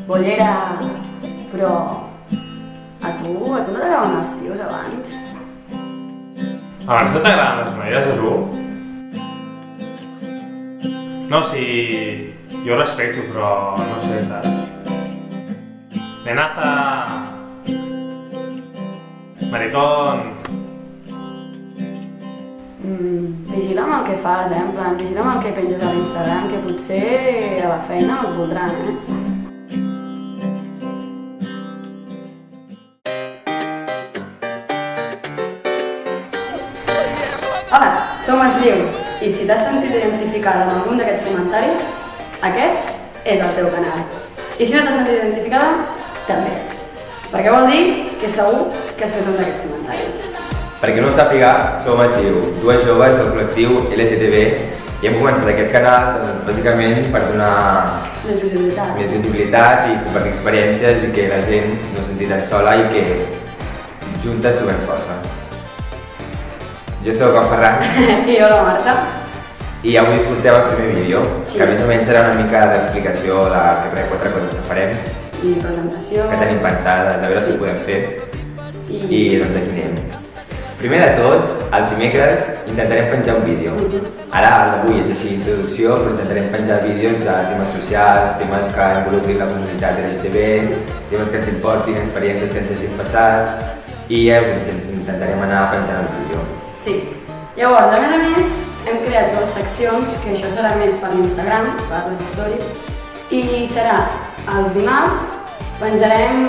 Bollera, però a tu no t'agraden els tios abans? Abans no t'agraden les noies, a tu? No, sí, jo respecto, però no sé, saps? Nenaza... Maricón... Vigila amb el que fas, en plan, vigila amb el que penges a l'Instagram, que potser a la feina no et voldran, Hola, som Esliu, i si t'has sentit identificada amb algun d'aquests comentaris, aquest és el teu canal. I si no t'has sentit identificada, també. Perquè vol dir que segur que has fet un d'aquests comentaris. Perquè no ho sàpiga, som Esliu, dues joves del col·lectiu LGTB, i hem començat aquest canal bàsicament per donar Més visibilitat i compartir experiències i que la gent no es senti tan sola i que juntes sumem força. Jo soc en Ferran. I jo la Marta. I avui us portem el primer vídeo, Sí. que més o menys serà una mica d'explicació de 3-4 coses que farem, I presentació. que tenim pensades, de veure si ho podem fer. I doncs aquí anem. Primer de tot, els dimecres intentarem penjar un vídeo. Ara, avui és així introducció, però intentarem penjar vídeos de temes socials, temes que involucrin la comunitat LGTB, temes que ens importin, experiències que ens hagin passat, i intentarem anar penjant el vídeo. Sí. Llavors, a més, hem creat dues seccions, que això serà més per l'Instagram, per les stories, i serà els dimarts, intentarem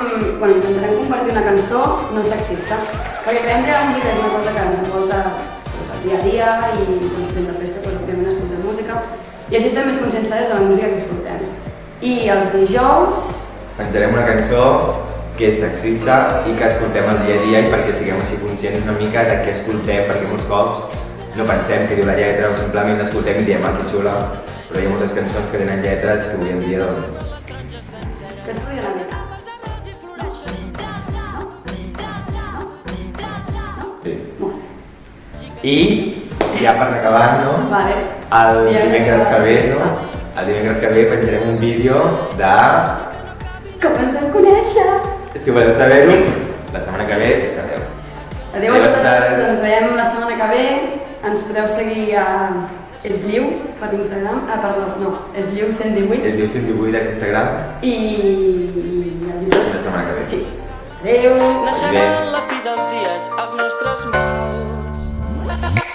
compartir una cançó no sexista, perquè creiem que la música és una cosa que ens envolta dia a dia i doncs fent la festa, doncs òbviament escoltem música, i així estem més conscienciades de la música que escoltem. I els dijous... Penjarem una cançó que és sexista i que escoltem el dia a dia i perquè siguem així conscients una mica de què escoltem, perquè molts cops no pensem que diu la lletra o simplement l'escoltem i diem que xula, però hi ha moltes cançons que tenen lletres que avui en dia doncs... Que es podria la mirar. Sí. I ja per acabar, no? Vale. El dimecres que ve, no? El dimecres que ve penjarem un vídeo de... Com ens vam conèixer? Si voleu saber-ho, la setmana que ve ho sabreu. Adéu a totes, ens veiem la setmana que ve, ens podeu seguir a Esliu per Instagram, Esliu 118. Esliu 118 a Instagram. I... la setmana que ve. Sí. Adéu! Naixem a la fi dels dies, els nostres mals.